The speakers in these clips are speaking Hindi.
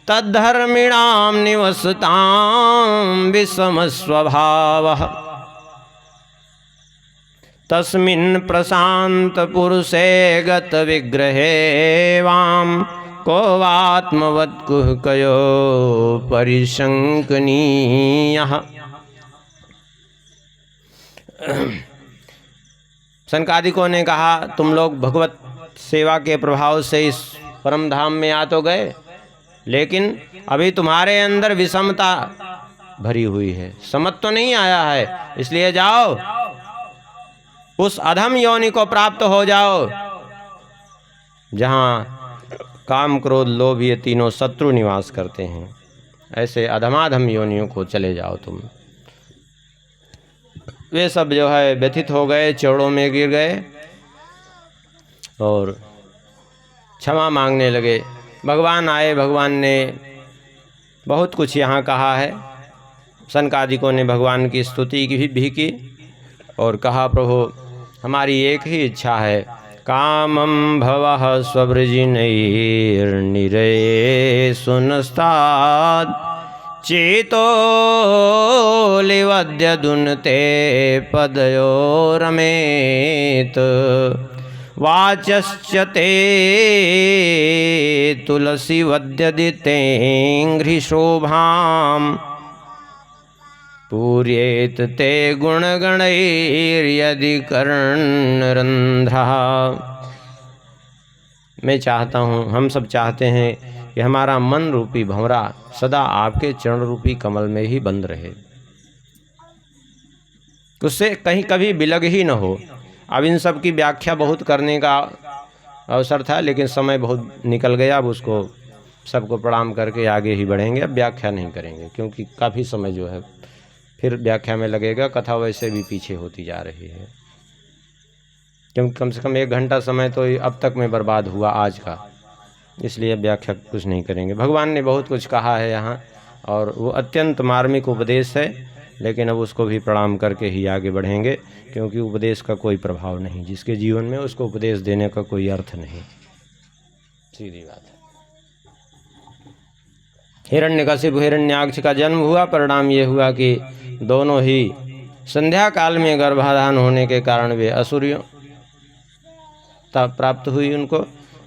तद्धर्मिणां निवसतां विषमस्वभावः तस्मिन् प्रशांत पुरुषे गत विग्रहे वाम को वात्मवत् कुहकयो परिशंकनीयः। सनकादिकों ने कहा, तुम लोग भगवत सेवा के प्रभाव से इस परम धाम में आ तो गए, लेकिन अभी तुम्हारे अंदर विषमता भरी हुई है, समत्व नहीं आया है, इसलिए जाओ उस अधम योनि को प्राप्त हो जाओ जहाँ काम क्रोध लोभ ये तीनों शत्रु निवास करते हैं। ऐसे अधमाधम योनियों को चले जाओ तुम। वे सब जो है व्यथित हो गए, चौड़ों में गिर गए और क्षमा मांगने लगे। भगवान आए, भगवान ने बहुत कुछ यहाँ कहा है। सनकादिकों ने भगवान की स्तुति भी की और कहा, प्रभु हमारी एक ही इच्छा है, कामं भवः स्ववृजिनैर्निरये सुनस्तात् चेतो लिवद्य दुनते पदयोरमेत वाचश्च ते तुलसी वद्यदितेङ्घ्रिशोभाम् पूर्येत ते गुणगणैर्यदि कर्णरन्ध्रः। मैं चाहता हूँ, हम सब चाहते हैं कि हमारा मन रूपी भंवरा सदा आपके चरण रूपी कमल में ही बंद रहे, उससे कहीं कभी बिलग ही न हो। अब इन सब की व्याख्या बहुत करने का अवसर था, लेकिन समय बहुत निकल गया। अब उसको सबको प्रणाम करके आगे ही बढ़ेंगे। अब व्याख्या नहीं करेंगे क्योंकि काफ़ी समय जो है फिर व्याख्या में लगेगा। कथा वैसे भी पीछे होती जा रही है, क्योंकि कम से कम 1 घंटा समय तो अब तक में बर्बाद हुआ आज का, इसलिए व्याख्या कुछ नहीं करेंगे। भगवान ने बहुत कुछ कहा है यहाँ और वो अत्यंत मार्मिक उपदेश है, लेकिन अब उसको भी प्रणाम करके ही आगे बढ़ेंगे, क्योंकि उपदेश का कोई प्रभाव नहीं। जिसके जीवन में उसको उपदेश देने का कोई अर्थ नहीं, सीधी बात है। हिरण्यकशिपु हिरण्याक्ष का जन्म हुआ, परिणाम ये हुआ कि दोनों ही संध्या काल में गर्भाधान होने के कारण वे असुरियों प्राप्त हुई उनको,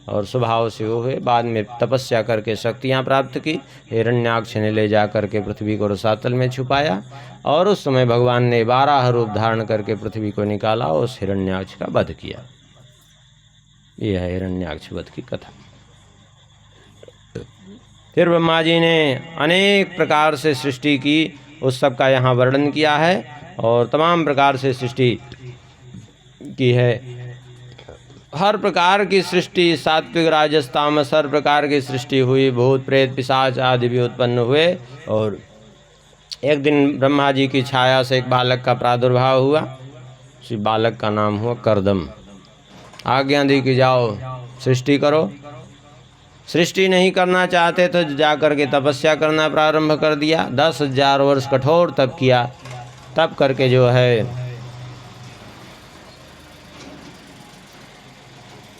और स्वभाव से वो हुए। बाद में तपस्या करके शक्तियाँ प्राप्त की। हिरण्याक्ष ने ले जा करके पृथ्वी को रसातल में छुपाया, और उस समय भगवान ने 12 रूप धारण करके पृथ्वी को निकाला और उस हिरण्याक्ष का वध किया। यह है हिरण्याक्ष वध की कथा। फिर ब्रह्मा जी ने अनेक प्रकार से सृष्टि की, उस सब का यहाँ वर्णन किया है, और तमाम प्रकार से सृष्टि की है। हर प्रकार की सृष्टि, सात्विक राजस तामस हर प्रकार की सृष्टि हुई। भूत प्रेत पिशाच आदि भी उत्पन्न हुए। और एक दिन ब्रह्मा जी की छाया से एक बालक का प्रादुर्भाव हुआ। उसी बालक का नाम हुआ कर्दम। आज्ञा दी कि जाओ सृष्टि करो। सृष्टि नहीं करना चाहते तो जा कर के तपस्या करना प्रारंभ कर दिया। 10,000 वर्ष कठोर तप किया। तप करके जो है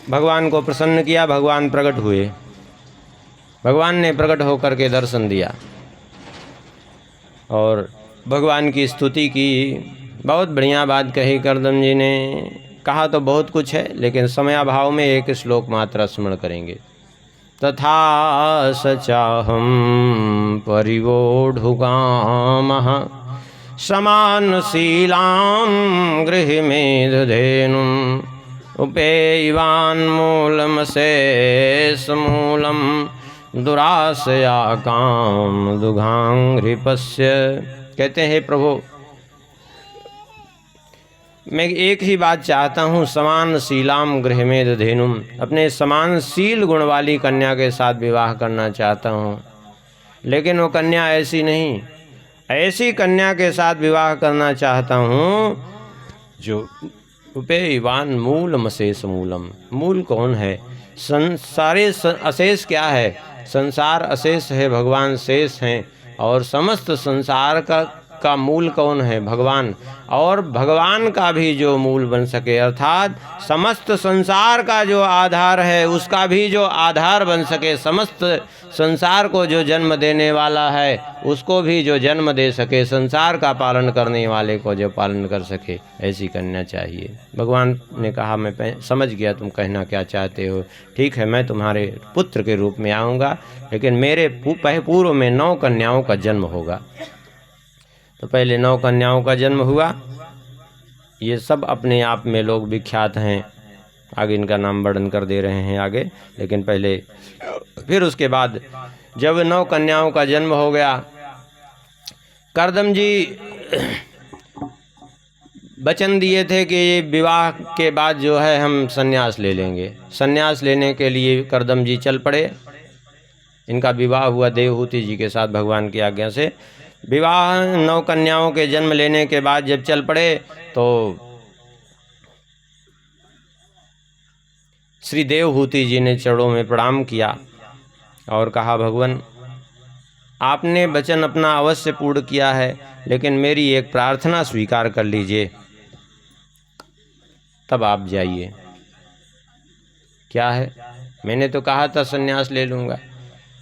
भगवान को प्रसन्न किया। भगवान प्रकट हुए। भगवान ने प्रकट होकर के दर्शन दिया और भगवान की स्तुति की। बहुत बढ़िया बात कही कर्दम जी ने। कहा तो बहुत कुछ है, लेकिन समयाभाव में एक श्लोक मात्र स्मरण करेंगे। तथा सचाहम परिवोढुकामः समानशीलां गृहमेधधेनुम् उपेयवान्मूलमशेषमूलं दुराशया काम दुघांघ्रिपस्य। कहते हैं प्रभु, मैं एक ही बात चाहता हूँ, समान शीलाम गृहमेध धेनुम, अपने समान शील गुण वाली कन्या के साथ विवाह करना चाहता हूँ। लेकिन वो कन्या ऐसी नहीं, ऐसी कन्या के साथ विवाह करना चाहता हूँ जो उपेयवान मूलम अशेष मूलम। मूल कौन है? संसारे अशेष क्या है? संसार अशेष है, भगवान शेष हैं, और समस्त संसार का का मूल कौन है? भगवान। और भगवान का भी जो मूल बन सके, अर्थात समस्त संसार का जो आधार है उसका भी जो आधार बन सके, समस्त संसार को जो जन्म देने वाला है उसको भी जो जन्म दे सके, संसार का पालन करने वाले को जो पालन कर सके, ऐसी कन्या चाहिए। भगवान ने कहा मैं समझ गया तुम कहना क्या चाहते हो, ठीक है मैं तुम्हारे पुत्र के रूप में आऊँगा, लेकिन मेरे पूर्व में 9 कन्याओं का जन्म होगा। तो पहले 9 कन्याओं का जन्म हुआ। ये सब अपने आप में लोग विख्यात हैं, आगे इनका नाम वर्णन कर दे रहे हैं आगे, लेकिन पहले फिर उसके बाद जब 9 कन्याओं का जन्म हो गया, करदम जी वचन दिए थे कि विवाह के बाद जो है हम संन्यास ले लेंगे। संन्यास लेने के लिए करदम जी चल पड़े। इनका विवाह हुआ देवहूति जी के साथ भगवान की आज्ञा से। विवाह 9 कन्याओं के जन्म लेने के बाद जब चल पड़े तो श्री देवहूति जी ने चरणों में प्रणाम किया और कहा भगवान आपने वचन अपना अवश्य पूर्ण किया है, लेकिन मेरी एक प्रार्थना स्वीकार कर लीजिए, तब आप जाइए। क्या है? मैंने तो कहा था संन्यास ले लूँगा।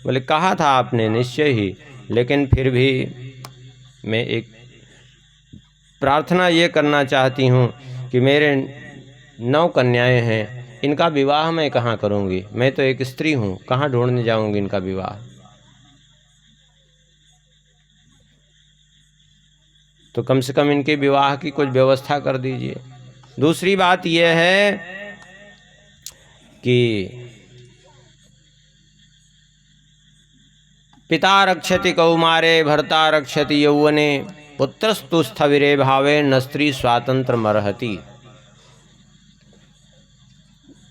बोले कहा था आपने निश्चय ही, लेकिन फिर भी मैं एक प्रार्थना ये करना चाहती हूँ कि मेरे 9 कन्याएं हैं, इनका विवाह मैं कहाँ करूँगी? मैं तो एक स्त्री हूँ, कहाँ ढूंढने जाऊँगी इनका विवाह? तो कम से कम इनके विवाह की कुछ व्यवस्था कर दीजिए। दूसरी बात यह है कि पिता रक्षति कौमारे भर्ता रक्षति यौवने पुत्रस्तु स्थविरे भावे न स्त्री स्वातंत्र मरहति।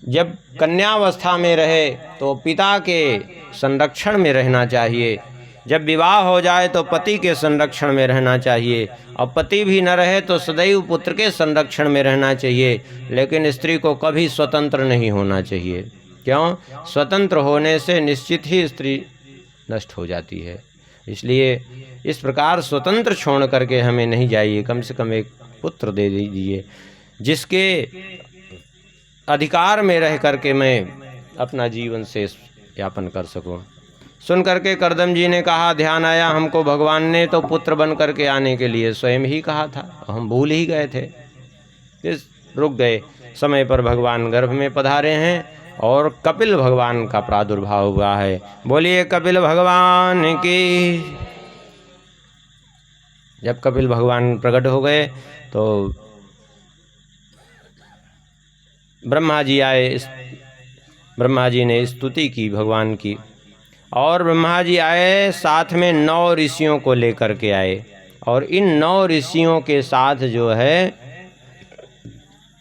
जब कन्यावस्था में रहे तो पिता के संरक्षण में रहना चाहिए, जब विवाह हो जाए तो पति के संरक्षण में रहना चाहिए, और पति भी न रहे तो सदैव पुत्र के संरक्षण में रहना चाहिए। लेकिन स्त्री को कभी स्वतंत्र नहीं होना चाहिए। क्यों? स्वतंत्र होने से निश्चित ही स्त्री नष्ट हो जाती है। इसलिए इस प्रकार स्वतंत्र छोड़ करके हमें नहीं जाइए, कम से कम एक पुत्र दे दीजिए जिसके अधिकार में रह करके मैं अपना जीवन शेष यापन कर सकूं। सुन करके करदम जी ने कहा ध्यान आया हमको भगवान ने तो पुत्र बन करके आने के लिए स्वयं ही कहा था, हम भूल ही गए थे। इस रुक गए, समय पर भगवान गर्भ में पधारे हैं और कपिल भगवान का प्रादुर्भाव हुआ है। बोलिए कपिल भगवान की। जब कपिल भगवान प्रकट हो गए तो ब्रह्मा जी आए। ब्रह्मा जी ने स्तुति की भगवान की, और ब्रह्मा जी आए साथ में 9 ऋषियों को लेकर के आए, और इन 9 ऋषियों के साथ जो है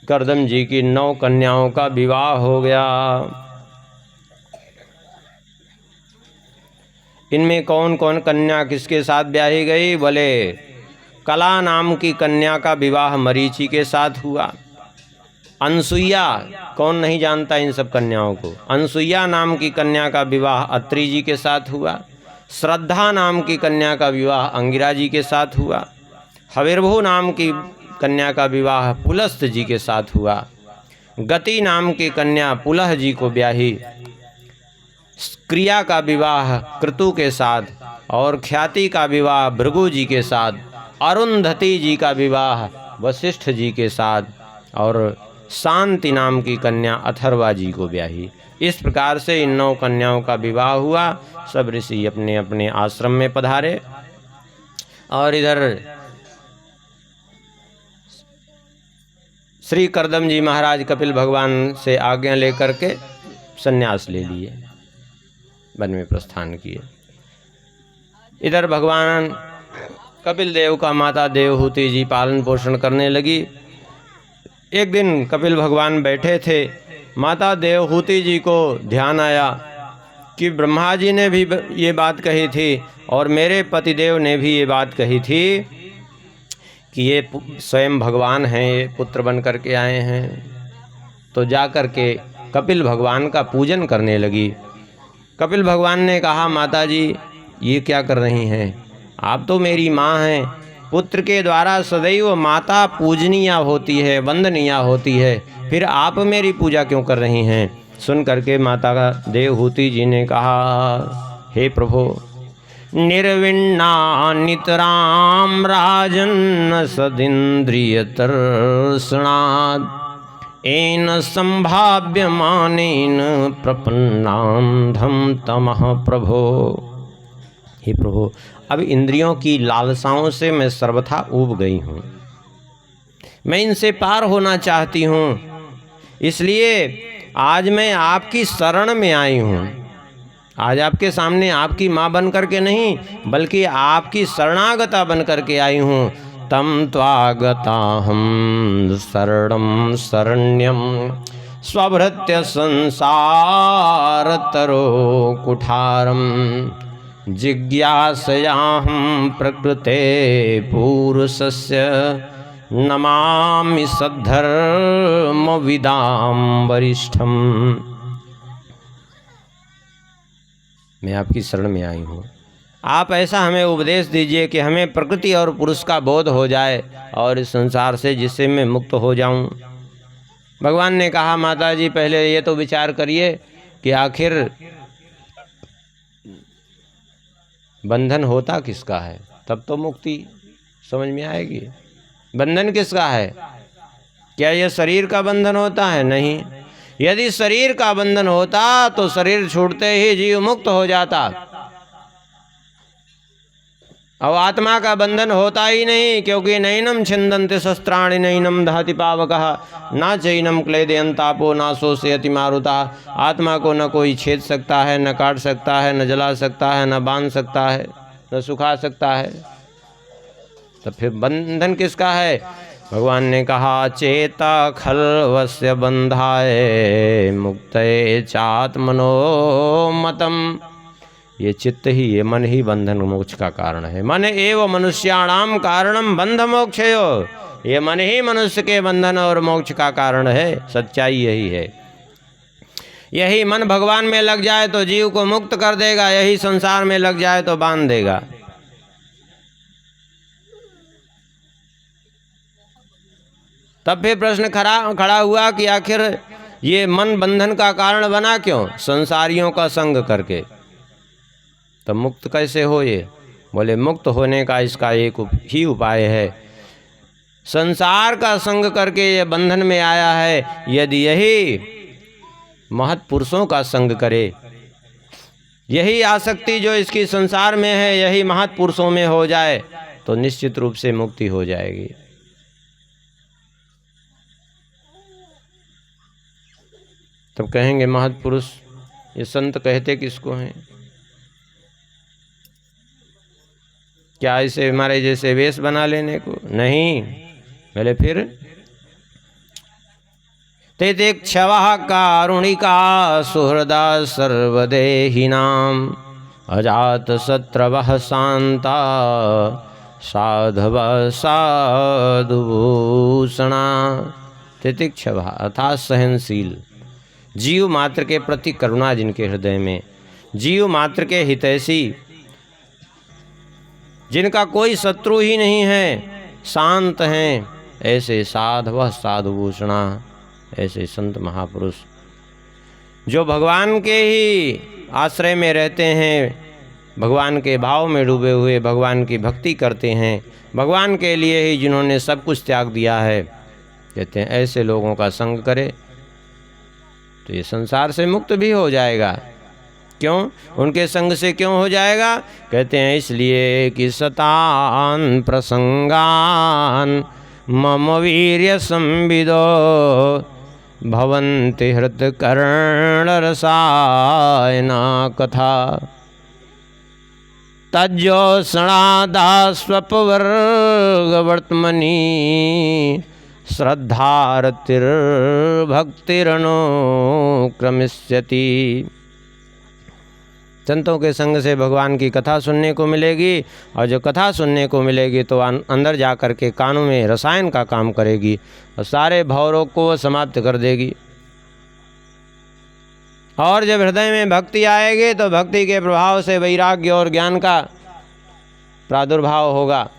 करदम जी की 9 कन्याओं का विवाह हो गया। इनमें कौन कौन कन्या किसके साथ ब्याही गई? बोले कला नाम की कन्या का विवाह मरीचि के साथ हुआ। अनसुईया, कौन नहीं जानता इन सब कन्याओं को? अनसुईया नाम की कन्या का विवाह अत्रि जी के साथ हुआ। श्रद्धा नाम की कन्या का विवाह अंगिरा जी के साथ हुआ। हविर्भु नाम की कन्या का विवाह पुलस्त जी के साथ हुआ। गति नाम की कन्या पुलह जी को ब्याही। क्रिया का विवाह क्रतु के साथ, और ख्याति का विवाह भृगु जी के साथ। अरुंधति जी का विवाह वशिष्ठ जी के साथ, और शांति नाम की कन्या अथर्वा जी को ब्याही। इस प्रकार से इन 9 कन्याओं का विवाह हुआ। सब ऋषि अपने अपने आश्रम में पधारे, और इधर श्री करदम जी महाराज कपिल भगवान से आज्ञा लेकर के संन्यास ले लिए, वन में प्रस्थान किए। इधर भगवान कपिल देव का माता देवहूति जी पालन पोषण करने लगी। एक दिन कपिल भगवान बैठे थे, माता देवहूति जी को ध्यान आया कि ब्रह्मा जी ने भी ये बात कही थी और मेरे पतिदेव ने भी ये बात कही थी कि ये स्वयं भगवान हैं, ये पुत्र बन करके आए हैं। तो जा कर के कपिल भगवान का पूजन करने लगी। कपिल भगवान ने कहा माता जी ये क्या कर रही हैं? आप तो मेरी माँ हैं, पुत्र के द्वारा सदैव माता पूजनीय होती है, वंदनीय होती है, फिर आप मेरी पूजा क्यों कर रही हैं? सुन करके माता का देवहूति जी ने कहा, हे प्रभु, निर्विण्णा नितराम राजन सदिन्द्रिय तर्षणात् एन संभाव्यमानेन प्रपन्नांधम तमः प्रभो। हे प्रभु, अब इंद्रियों की लालसाओं से मैं सर्वथा ऊब गई हूँ, मैं इनसे पार होना चाहती हूँ, इसलिए आज मैं आपकी शरण में आई हूँ। आज आपके सामने आपकी माँ बन करके नहीं, बल्कि आपकी शरणागता बन करके आई हूँ। तम त्वागताहं शरणं शरण्यं स्वभृत्य संसारतरो कुठारं जिज्ञासयाहं प्रकृते पुरुषस्य नमामि सद्धर्मविदां वरिष्ठम। मैं आपकी शरण में आई हूँ, आप ऐसा हमें उपदेश दीजिए कि हमें प्रकृति और पुरुष का बोध हो जाए और इस संसार से, जिससे मैं मुक्त हो जाऊं। भगवान ने कहा, माता जी पहले ये तो विचार करिए कि आखिर बंधन होता किसका है, तब तो मुक्ति समझ में आएगी। बंधन किसका है? क्या यह शरीर का बंधन होता है? नहीं। यदि शरीर का बंधन होता तो शरीर छूटते ही जीव मुक्त हो जाता। अब आत्मा का बंधन होता ही नहीं, क्योंकि नैनम छिन्दन्ति शस्त्राणि नैनम दहति पावकः ना चैनम क्लेदयन्तापो ना शोषयति मारुतः। आत्मा को न कोई छेद सकता है, न काट सकता है, न जला सकता है, न बांध सकता है, न सुखा सकता है। तो फिर बंधन किसका है? भगवान ने कहा, चेता खल्वस्य बंधाय मुक्तये चात्मनो मतम। ये चित्त ही, ये मन ही बंधन मोक्ष का कारण है। मन एव मनुष्याणाम कारणम बंध मोक्षयो। ये मन ही मनुष्य के बंधन और मोक्ष का कारण है। सच्चाई यही है। यही मन भगवान में लग जाए तो जीव को मुक्त कर देगा, यही संसार में लग जाए तो बांध देगा। तब फिर प्रश्न खड़ा हुआ कि आखिर ये मन बंधन का कारण बना क्यों? संसारियों का संग करके। तब मुक्त कैसे हो ये? बोले, मुक्त होने का इसका एक ही उपाय है। संसार का संग करके ये बंधन में आया है। यदि यही महत्पुरुषों का संग करे, यही आसक्ति जो इसकी संसार में है, यही महत्पुरुषों में हो जाए, तो निश्चित रूप से मुक्ति हो जाएगी। तब कहेंगे महत्पुरुष, ये संत कहते किसको हैं? क्या इसे हमारे जैसे वेश बना लेने को? नहीं। पहले फिर तितिक्षवः कारुणिका सुहृदा सर्वदेहिनां अजात शत्रवः शांता साधवः साधुभूषणा। तितिक्षवः अर्थात सहनशील, जीव मात्र के प्रति करुणा जिनके हृदय में, जीव मात्र के हितैषी, जिनका कोई शत्रु ही नहीं है, शांत हैं, ऐसे साधवः साधुभूषणा, ऐसे संत महापुरुष जो भगवान के ही आश्रय में रहते हैं, भगवान के भाव में डूबे हुए भगवान की भक्ति करते हैं, भगवान के लिए ही जिन्होंने सब कुछ त्याग दिया है। कहते हैं ऐसे लोगों का संग करे तो ये संसार से मुक्त भी हो जाएगा। क्यों? उनके संग से क्यों हो जाएगा? कहते हैं इसलिए कि सतान प्रसंगान मम वीर्य संविदो भवन्ति हृतकर्ण रसायना कथा तज्जोषणादा स्वपवर्गवर्त्मनि श्रद्धारतिर्भक्तिरनुक्रमिष्यति। संतों के संग से भगवान की कथा सुनने को मिलेगी, और जो कथा सुनने को मिलेगी तो अंदर जा कर के कानों में रसायन का काम करेगी और सारे भवरोग को समाप्त कर देगी। और जब हृदय में भक्ति आएगी तो भक्ति के प्रभाव से वैराग्य और ज्ञान का प्रादुर्भाव होगा।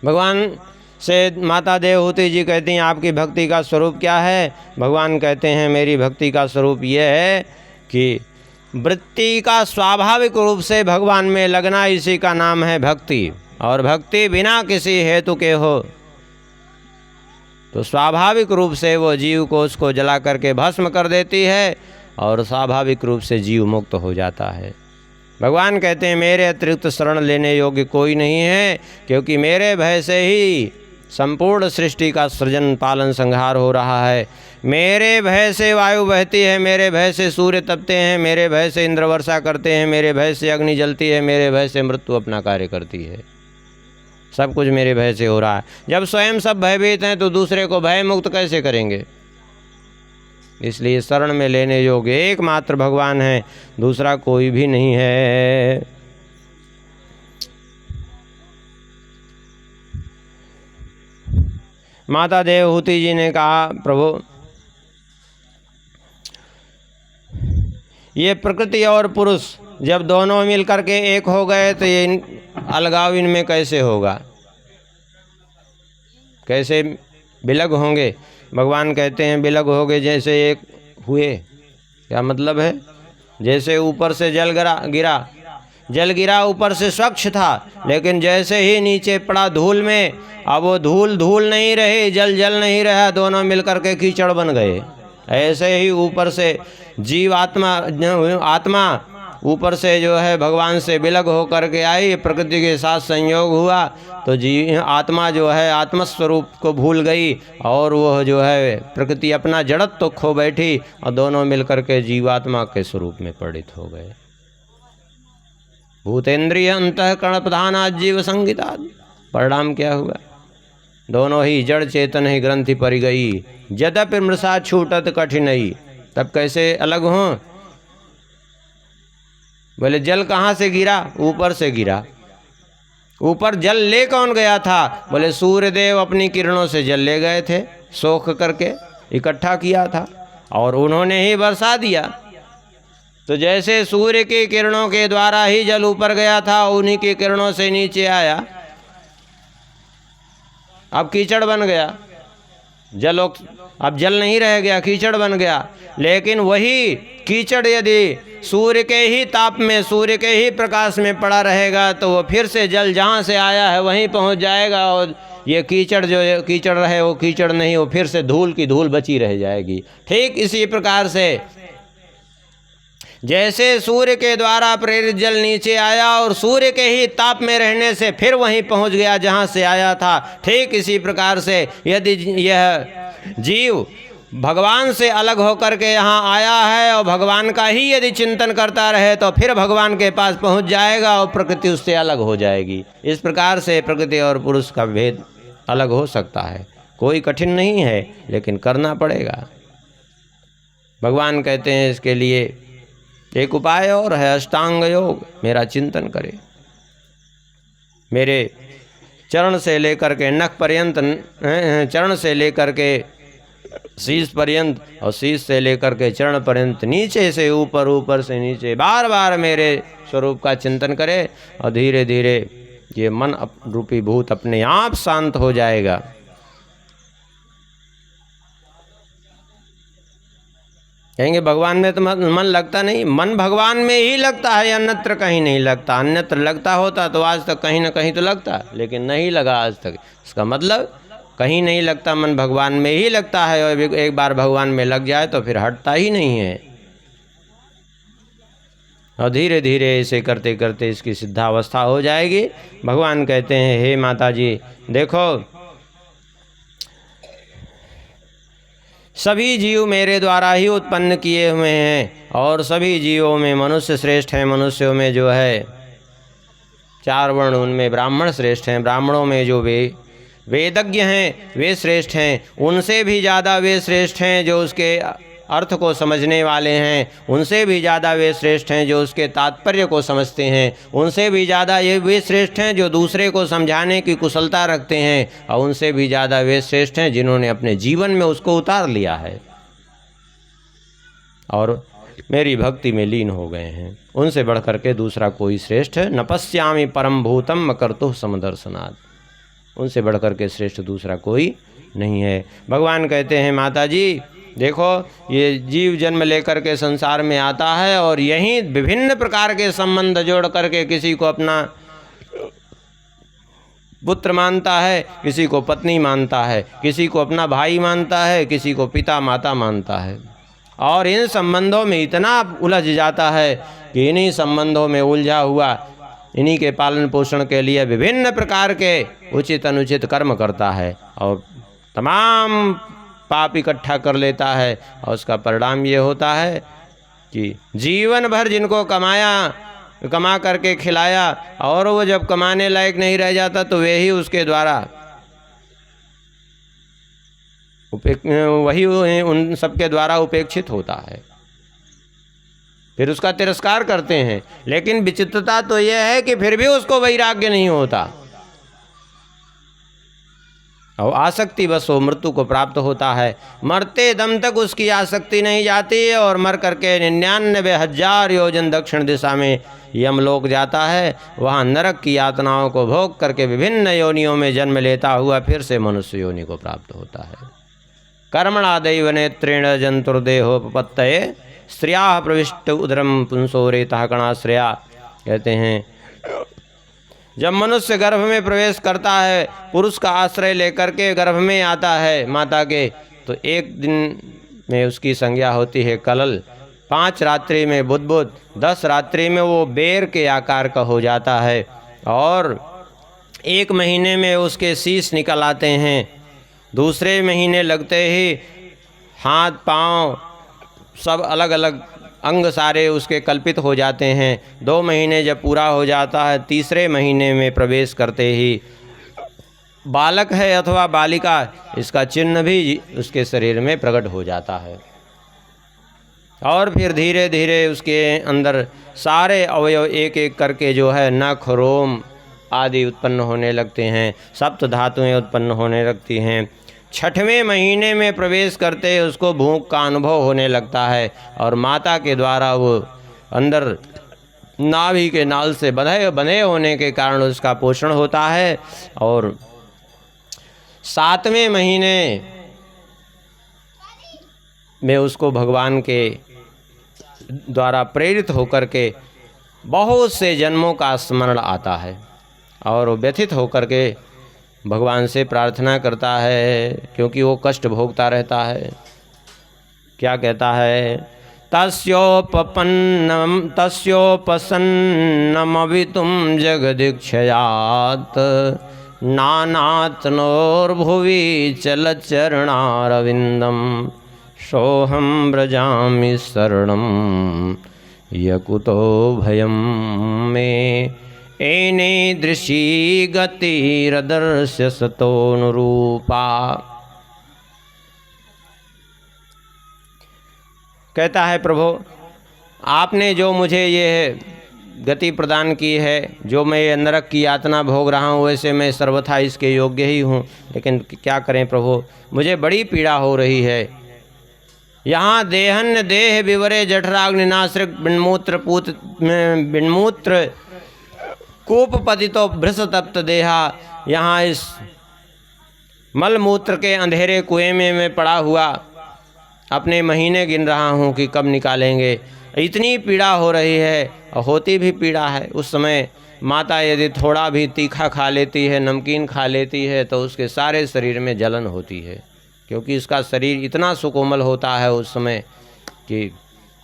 भगवान से माता देवहूति जी कहती हैं आपकी भक्ति का स्वरूप क्या है? भगवान कहते हैं मेरी भक्ति का स्वरूप यह है कि वृत्ति का स्वाभाविक रूप से भगवान में लगना, इसी का नाम है भक्ति। और भक्ति बिना किसी हेतु के हो तो स्वाभाविक रूप से वो जीव को उसको जला करके भस्म कर देती है और स्वाभाविक रूप से जीव मुक्त हो जाता है। भगवान कहते हैं मेरे अतिरिक्त शरण लेने योग्य कोई नहीं है, क्योंकि मेरे भय से ही संपूर्ण सृष्टि का सृजन पालन संहार हो रहा है। मेरे भय से वायु बहती है, मेरे भय से सूर्य तपते हैं, मेरे भय से इंद्र वर्षा करते हैं, मेरे भय से अग्नि जलती है, मेरे भय से मृत्यु अपना कार्य करती है। सब कुछ मेरे भय से हो रहा है। जब स्वयं सब भयभीत हैं तो दूसरे को भय मुक्त कैसे करेंगे? इसलिए शरण में लेने योग्य एकमात्र भगवान है, दूसरा कोई भी नहीं है। माता देवहूति जी ने कहा प्रभु ये प्रकृति और पुरुष जब दोनों मिलकर के एक हो गए तो ये अलगाव इनमें कैसे होगा, कैसे विलग होंगे? भगवान कहते हैं विलग होगे जैसे एक हुए। क्या मतलब है? जैसे ऊपर से जल गिरा ऊपर से स्वच्छ था, लेकिन जैसे ही नीचे पड़ा धूल में, अब वो धूल नहीं रही, जल नहीं रहा, दोनों मिलकर के कीचड़ बन गए। ऐसे ही ऊपर से जीव आत्मा ऊपर से जो है भगवान से विलग होकर के आई, प्रकृति के साथ संयोग हुआ तो आत्मा जो है आत्मस्वरूप को भूल गई और वह जो है प्रकृति अपना जड़त्व तो खो बैठी और दोनों मिलकर के जीवात्मा के स्वरूप में परिणित हो गए। भूतेंद्रिय अंतःकरण प्रधाना जीव संगीता। परिणाम क्या हुआ? दोनों ही जड़ चेतन ही ग्रंथि पर गई, यद्यपि मृषा छूटत कठिनई। तब कैसे अलग हों? बोले जल कहाँ से गिरा? ऊपर से गिरा। ऊपर जल ले कौन गया था? बोले सूर्यदेव अपनी किरणों से जल ले गए थे, सोख करके इकट्ठा किया था और उन्होंने ही बरसा दिया। तो जैसे सूर्य की किरणों के द्वारा ही जल ऊपर गया था, उन्हीं की किरणों से नीचे आया, अब कीचड़ बन गया। अब जल नहीं रह गया, कीचड़ बन गया। लेकिन वही कीचड़ यदि सूर्य के ही ताप में, सूर्य के ही प्रकाश में पड़ा रहेगा तो वो फिर से जल जहाँ से आया है वहीं पहुँच जाएगा और ये कीचड़ जो कीचड़ रहे वो कीचड़ नहीं, वो फिर से धूल की धूल बची रह जाएगी। ठीक इसी प्रकार से जैसे सूर्य के द्वारा प्रेरित जल नीचे आया और सूर्य के ही ताप में रहने से फिर वहीं पहुंच गया जहां से आया था, ठीक इसी प्रकार से यदि यह जीव भगवान से अलग होकर के यहाँ आया है और भगवान का ही यदि चिंतन करता रहे तो फिर भगवान के पास पहुंच जाएगा और प्रकृति उससे अलग हो जाएगी। इस प्रकार से प्रकृति और पुरुष का भेद अलग हो सकता है। कोई कठिन नहीं है, लेकिन करना पड़ेगा। भगवान कहते हैं इसके लिए एक उपाय और है, अष्टांग योग। मेरा चिंतन करे, मेरे चरण से लेकर के नख पर्यंत, चरण से लेकर के शीश पर्यंत और शीश से लेकर के चरण पर्यंत, नीचे से ऊपर, ऊपर से नीचे, बार बार मेरे स्वरूप का चिंतन करे और धीरे धीरे ये मन रूपी भूत अपने आप शांत हो जाएगा। कहेंगे भगवान में तो मन लगता नहीं। मन भगवान में ही लगता है, अन्यत्र कहीं नहीं लगता। अन्यत्र लगता होता तो आज तक कहीं ना कहीं तो लगता, लेकिन नहीं लगा आज तक। इसका मतलब कहीं नहीं लगता, मन भगवान में ही लगता है और एक बार भगवान में लग जाए तो फिर हटता ही नहीं है। और धीरे धीरे इसे करते करते इसकी सिद्धावस्था हो जाएगी। भगवान कहते हैं हे माता जी देखो, सभी जीव मेरे द्वारा ही उत्पन्न किए हुए हैं और सभी जीवों में मनुष्य श्रेष्ठ हैं। मनुष्यों में जो है 4 वर्ण, उनमें ब्राह्मण श्रेष्ठ हैं। ब्राह्मणों में जो वेदज्ञ हैं वे श्रेष्ठ हैं। उनसे भी ज़्यादा वे श्रेष्ठ हैं जो उसके अर्थ को समझने वाले हैं। उनसे भी ज़्यादा वे श्रेष्ठ हैं जो उसके तात्पर्य को समझते हैं। उनसे भी ज़्यादा ये वे श्रेष्ठ हैं जो दूसरे को समझाने की कुशलता रखते हैं। और उनसे भी ज़्यादा वे श्रेष्ठ हैं जिन्होंने अपने जीवन में उसको उतार लिया है और मेरी भक्ति में लीन हो गए हैं। उनसे बढ़कर के दूसरा कोई श्रेष्ठ न पश्यामि परम भूतम मकर्तुः समदर्शनात्। उनसे बढ़कर के श्रेष्ठ दूसरा कोई नहीं है। भगवान कहते हैं माता जी देखो, ये जीव जन्म लेकर के संसार में आता है और यहीं विभिन्न प्रकार के संबंध जोड़ करके किसी को अपना पुत्र मानता है, किसी को पत्नी मानता है, किसी को अपना भाई मानता है, किसी को पिता माता मानता है, और इन संबंधों में इतना उलझ जाता है कि इन्हीं संबंधों में उलझा हुआ इन्हीं के पालन पोषण के लिए विभिन्न प्रकार के उचित अनुचित कर्म करता है और तमाम पाप इकट्ठा कर लेता है। और उसका परिणाम ये होता है कि जीवन भर जिनको कमा करके खिलाया और वो जब कमाने लायक नहीं रह जाता तो वे ही उसके द्वारा वही उन सबके द्वारा उपेक्षित होता है, फिर उसका तिरस्कार करते हैं। लेकिन विचित्रता तो यह है कि फिर भी उसको वैराग्य नहीं होता और आसक्ति बस वो मृत्यु को प्राप्त होता है। मरते दम तक उसकी आसक्ति नहीं जाती है और मर करके 99,000 योजन दक्षिण दिशा में यमलोक जाता है। वहाँ नरक की यातनाओं को भोग करके विभिन्न योनियों में जन्म लेता हुआ फिर से मनुष्य योनि को प्राप्त होता है। कर्मणा दैव नेत्रेण जंतुर्देहोपपत्तये स्त्रिया प्रविष्ट उदरम पुंसो रेतः कणाश्रया। कहते हैं जब मनुष्य गर्भ में प्रवेश करता है, पुरुष का आश्रय लेकर के गर्भ में आता है माता के, तो एक दिन में उसकी संज्ञा होती है कलल, 5 रात्रि में बुद्बुद, 10 रात्रि में वो बेर के आकार का हो जाता है और 1 महीने में उसके शीश निकल आते हैं। दूसरे महीने लगते ही हाथ पाँव सब अलग अलग अंग सारे उसके कल्पित हो जाते हैं। 2 महीने जब पूरा हो जाता है, तीसरे महीने में प्रवेश करते ही बालक है अथवा बालिका इसका चिन्ह भी उसके शरीर में प्रकट हो जाता है और फिर धीरे धीरे उसके अंदर सारे अवयव एक एक करके जो है नख रोम आदि उत्पन्न होने लगते हैं, सप्त धातुएं उत्पन्न होने लगती हैं। 6वें महीने में प्रवेश करते उसको भूख का अनुभव होने लगता है और माता के द्वारा वो अंदर नाभि के नाल से बंधे होने के कारण उसका पोषण होता है और 7वें महीने में उसको भगवान के द्वारा प्रेरित होकर के बहुत से जन्मों का स्मरण आता है और वो व्यथित होकर के भगवान से प्रार्थना करता है, क्योंकि वो कष्ट भोगता रहता है। क्या कहता है? तस्योपसन्नमवितुं जगदीक्षयात् नानात्नोर्भुवि चलचरणारविन्दं सोऽहं व्रजामि शरणं यकुतो भयं मे एने दृशी गतिरदर्श्य सतोनुरूपा। कहता है प्रभु आपने जो मुझे ये गति प्रदान की है, जो मैं ये नरक की यातना भोग रहा हूँ, वैसे मैं सर्वथा इसके योग्य ही हूँ, लेकिन क्या करें प्रभु, मुझे बड़ी पीड़ा हो रही है। यहाँ देहन्य देह विवरे जठराग्निनाश्रिक बिन्मूत्र कूप पतितो भृष तप्त देहा, यहाँ इस मलमूत्र के अंधेरे कुएं में मैं पड़ा हुआ अपने महीने गिन रहा हूँ कि कब निकालेंगे। इतनी पीड़ा हो रही है और होती भी पीड़ा है। उस समय माता यदि थोड़ा भी तीखा खा लेती है, नमकीन खा लेती है, तो उसके सारे शरीर में जलन होती है, क्योंकि उसका शरीर इतना सुकोमल होता है उस समय कि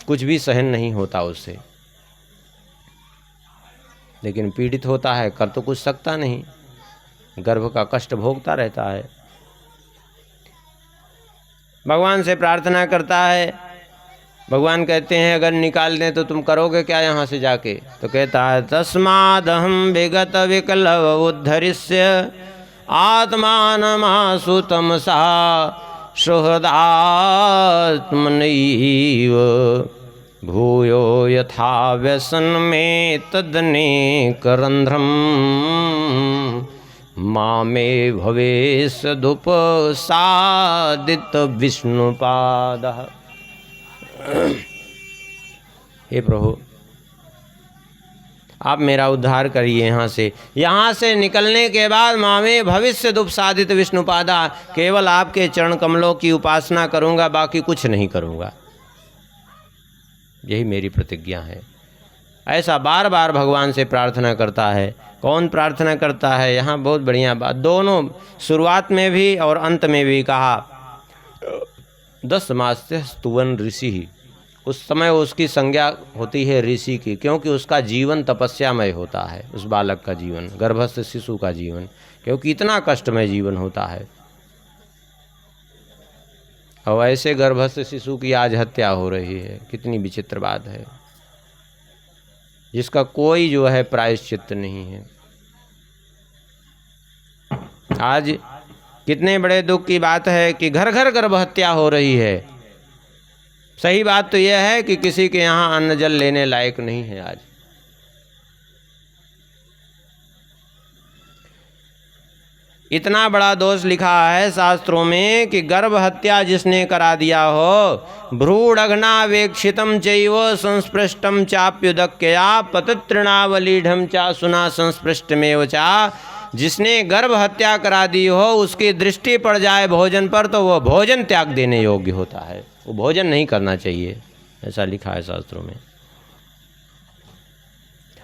कुछ भी सहन नहीं होता उससे। लेकिन पीड़ित होता है, कर तो कुछ सकता नहीं, गर्भ का कष्ट भोगता रहता है। भगवान से प्रार्थना करता है। भगवान कहते हैं अगर निकाल दें तो तुम करोगे क्या यहाँ से जाके? तो कहता है तस्मादहं विगत विकलव उद्धरिष्य आत्मानमासु तमसा सुहृदात्मनैव भूयो यथा व्यसन में तदनेकरंध्रम मामे भवेश धुप सादित विष्णुपाद। हे प्रभु, आप मेरा उद्धार करिए यहाँ से निकलने के बाद मामे भविष्य दुपसादित विष्णुपादा, केवल आपके चरण कमलों की उपासना करूँगा, बाकी कुछ नहीं करूँगा। यही मेरी प्रतिज्ञा है। ऐसा बार बार भगवान से प्रार्थना करता है। कौन प्रार्थना करता है? यहाँ बहुत बढ़िया बात, दोनों शुरुआत में भी और अंत में भी कहा 10 मास से स्तुवन ऋषि ही। उस समय उसकी संज्ञा होती है ऋषि की, क्योंकि उसका जीवन तपस्यामय होता है, उस बालक का जीवन, गर्भस्थ शिशु का जीवन, क्योंकि इतना कष्टमय जीवन होता है। और ऐसे गर्भस्थ शिशु की आज हत्या हो रही है, कितनी विचित्र बात है, जिसका कोई जो है प्रायश्चित्त नहीं है। आज कितने बड़े दुख की बात है कि घर घर गर्भ हत्या हो रही है। सही बात तो यह है कि किसी के यहाँ अन्न जल लेने लायक नहीं है आज। इतना बड़ा दोष लिखा है शास्त्रों में कि गर्भ हत्या जिसने करा दिया हो, भ्रूणघ्नावेक्षितम चैव संस्पृष्टम चाप्युदक्कया पतितृणावलीढ़ चा सुना संस्पृष्टमेव चा। जिसने गर्भ हत्या करा दी हो, उसकी दृष्टि पड़ जाए भोजन पर तो वह भोजन त्याग देने योग्य होता है, वो भोजन नहीं करना चाहिए, ऐसा लिखा है शास्त्रों में।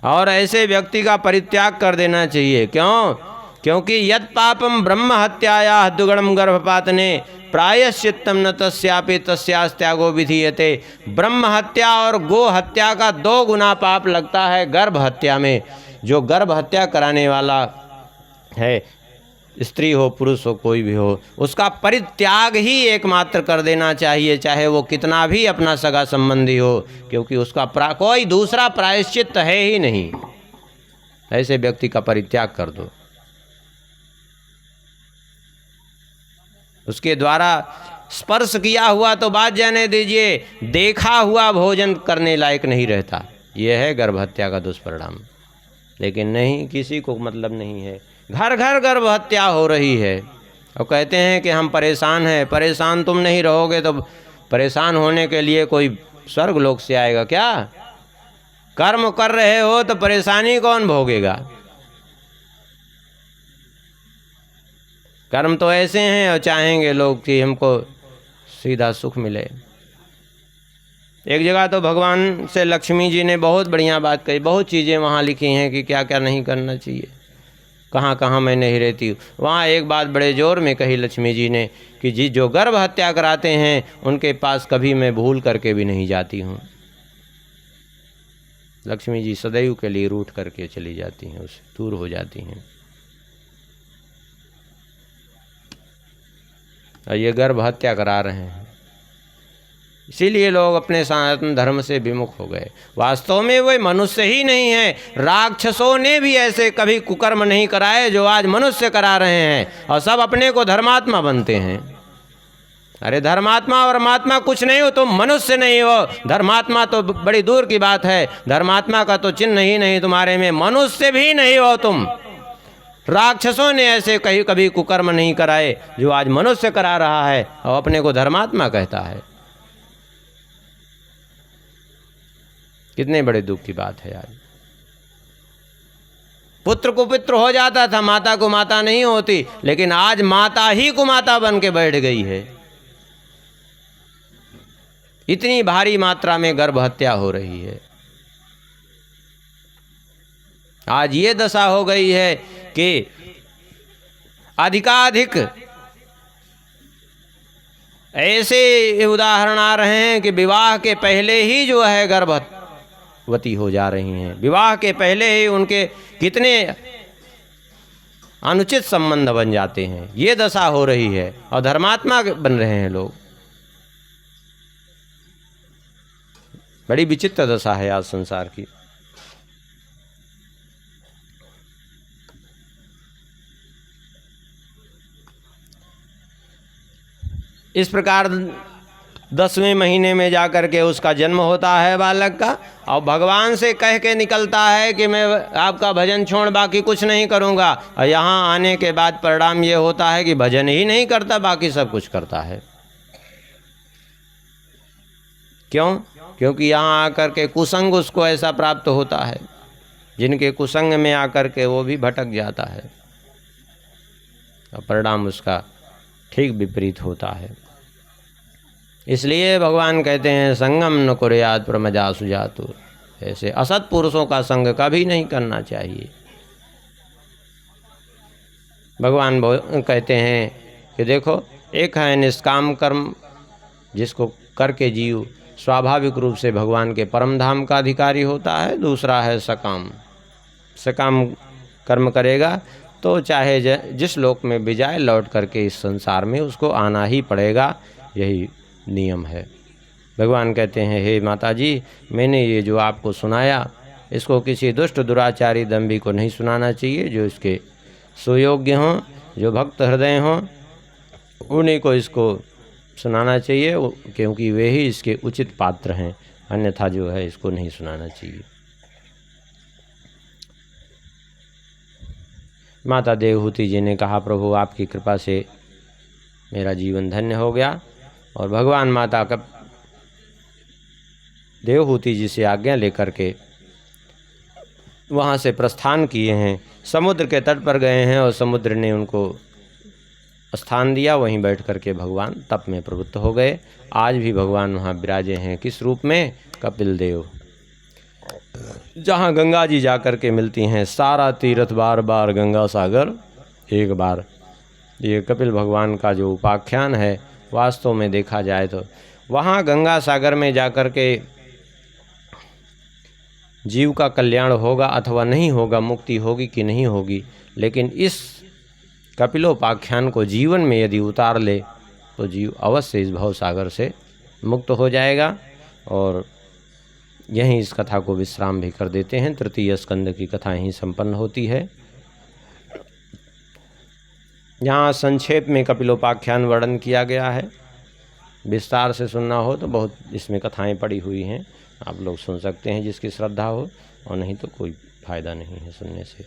और ऐसे व्यक्ति का परित्याग कर देना चाहिए। क्यों? क्योंकि यत् पापम ब्रह्म हत्याया दुगणम गर्भपातने प्रायश्चित्तम न तस्यापि तस्यास्त्यागो विधीयते। ब्रह्म हत्या और गो हत्या का 2 गुना पाप लगता है गर्भ हत्या में। जो गर्भ हत्या कराने वाला है, स्त्री हो पुरुष हो कोई भी हो, उसका परित्याग ही एकमात्र कर देना चाहिए, चाहे वो कितना भी अपना सगा संबंधी हो, क्योंकि उसका कोई दूसरा प्रायश्चित्त है ही नहीं। ऐसे व्यक्ति का परित्याग कर दो। उसके द्वारा स्पर्श किया हुआ तो बात जाने दीजिए, देखा हुआ भोजन करने लायक नहीं रहता। यह है गर्भ हत्या का दुष्परिणाम। लेकिन नहीं, किसी को मतलब नहीं है, घर घर गर्भ हत्या हो रही है। और कहते हैं कि हम परेशान हैं। परेशान तुम नहीं रहोगे तो परेशान होने के लिए कोई स्वर्ग लोक से आएगा क्या? कर्म कर रहे हो तो परेशानी कौन भोगेगा? कर्म तो ऐसे हैं और चाहेंगे लोग कि हमको सीधा सुख मिले। एक जगह तो भगवान से लक्ष्मी जी ने बहुत बढ़िया बात कही, बहुत चीज़ें वहाँ लिखी हैं कि क्या क्या नहीं करना चाहिए, कहाँ कहाँ मैं नहीं रहती हूँ। वहाँ एक बात बड़े जोर में कही लक्ष्मी जी ने कि जो गर्भ हत्या कराते हैं उनके पास कभी मैं भूल करके भी नहीं जाती हूँ। लक्ष्मी जी सदैव के लिए रूठ करके चली जाती हैं, उससे दूर हो जाती हैं। और ये गर्भ हत्या करा रहे हैं, इसीलिए लोग अपने सनातन धर्म से विमुख हो गए। वास्तव में वे मनुष्य ही नहीं है, राक्षसों ने भी ऐसे कभी कुकर्म नहीं कराए जो आज मनुष्य करा रहे हैं, और सब अपने को धर्मात्मा बनते हैं। अरे धर्मात्मा और महात्मा कुछ नहीं हो, तुम मनुष्य नहीं हो। धर्मात्मा तो बड़ी दूर की बात है, धर्मात्मा का तो चिन्ह ही नहीं तुम्हारे में, मनुष्य भी नहीं हो तुम। राक्षसों ने ऐसे कभी कुकर्म नहीं कराए जो आज मनुष्य करा रहा है और अपने को धर्मात्मा कहता है। कितने बड़े दुख की बात है आज। पुत्र कुपित्र हो जाता था, माता को माता नहीं होती, लेकिन आज माता ही कुमाता बन के बैठ गई है। इतनी भारी मात्रा में गर्भ हत्या हो रही है। आज ये दशा हो गई है कि अधिकाधिक ऐसे उदाहरण आ रहे हैं कि विवाह के पहले ही जो है गर्भवती हो जा रही हैं। विवाह के पहले ही उनके कितने अनुचित संबंध बन जाते हैं, ये दशा हो रही है, और धर्मात्मा बन रहे हैं लोग। बड़ी विचित्र दशा है आज संसार की। इस प्रकार 10वें महीने में जाकर के उसका जन्म होता है बालक का, और भगवान से कह के निकलता है कि मैं आपका भजन छोड़ बाकी कुछ नहीं करूँगा। और यहाँ आने के बाद परिणाम ये होता है कि भजन ही नहीं करता, बाकी सब कुछ करता है। क्यों? क्योंकि यहाँ आकर के कुसंग उसको ऐसा प्राप्त होता है। जिनके कुसंग में आकर के वो भी भटक जाता है और परिणाम उसका ठीक विपरीत होता है। इसलिए भगवान कहते हैं संगम न कुर्यात् प्रमदा सुजातु। ऐसे असत पुरुषों का संग कभी नहीं करना चाहिए। भगवान कहते हैं कि देखो, एक है निष्काम कर्म जिसको करके जीव स्वाभाविक रूप से भगवान के परम धाम का अधिकारी होता है। दूसरा है सकाम। सकाम कर्म करेगा तो चाहे जिस लोक में भी जाए लौट करके इस संसार में उसको आना ही पड़ेगा। यही नियम है। भगवान कहते हैं हे माता जी, मैंने ये जो आपको सुनाया इसको किसी दुष्ट दुराचारी दंभी को नहीं सुनाना चाहिए। जो इसके सुयोग्य हों, जो भक्त हृदय हों, उन्हीं को इसको सुनाना चाहिए, क्योंकि वे ही इसके उचित पात्र हैं। अन्यथा जो है इसको नहीं सुनाना चाहिए। माता देवहूति जी ने कहा प्रभु आपकी कृपा से मेरा जीवन धन्य हो गया। और भगवान माता का देवहूति जी से आज्ञा लेकर के वहाँ से प्रस्थान किए हैं। समुद्र के तट पर गए हैं और समुद्र ने उनको स्थान दिया। वहीं बैठ कर के भगवान तप में प्रवृत्त हो गए। आज भी भगवान वहाँ विराजे हैं। किस रूप में? कपिल देव। जहाँ गंगा जी जा कर के मिलती हैं। सारा तीर्थ बार बार गंगा सागर एक बार। ये कपिल भगवान का जो उपाख्यान है वास्तव में देखा जाए तो वहाँ गंगा सागर में जा कर के जीव का कल्याण होगा अथवा नहीं होगा, मुक्ति होगी कि नहीं होगी, लेकिन इस कपिलोपाख्यान को जीवन में यदि उतार ले तो जीव अवश्य इस भव सागर से मुक्त हो जाएगा। और यहीं इस कथा को विश्राम भी कर देते हैं। तृतीय स्कंद की कथा यहीं संपन्न होती है। यहाँ संक्षेप में कपिलोपाख्यान वर्णन किया गया है। विस्तार से सुनना हो तो बहुत इसमें कथाएं पड़ी हुई हैं, आप लोग सुन सकते हैं जिसकी श्रद्धा हो, और नहीं तो कोई फायदा नहीं है सुनने से।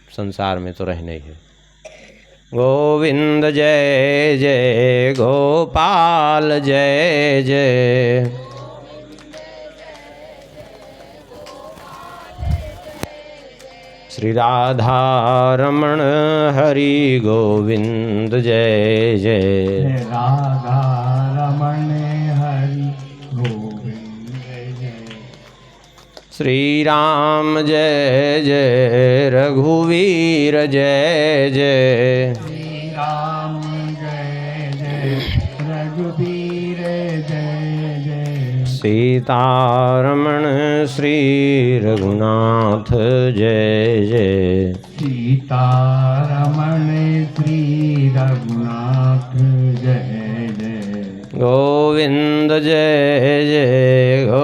संसार में तो रहना ही है। गोविंद जय जय गोपाल जय जय। श्री राधा रमण हरि गोविंद जय जय। राधा रमण हरि गोविंद जय। श्री राम जय जय रघुवीर जय जय। श्री राम जय जय रघुवीर जय जय। सीतारमण श्री रघुनाथ जय जय। सीतारमण श्री रघुनाथ जय जय। गोविंद जय जय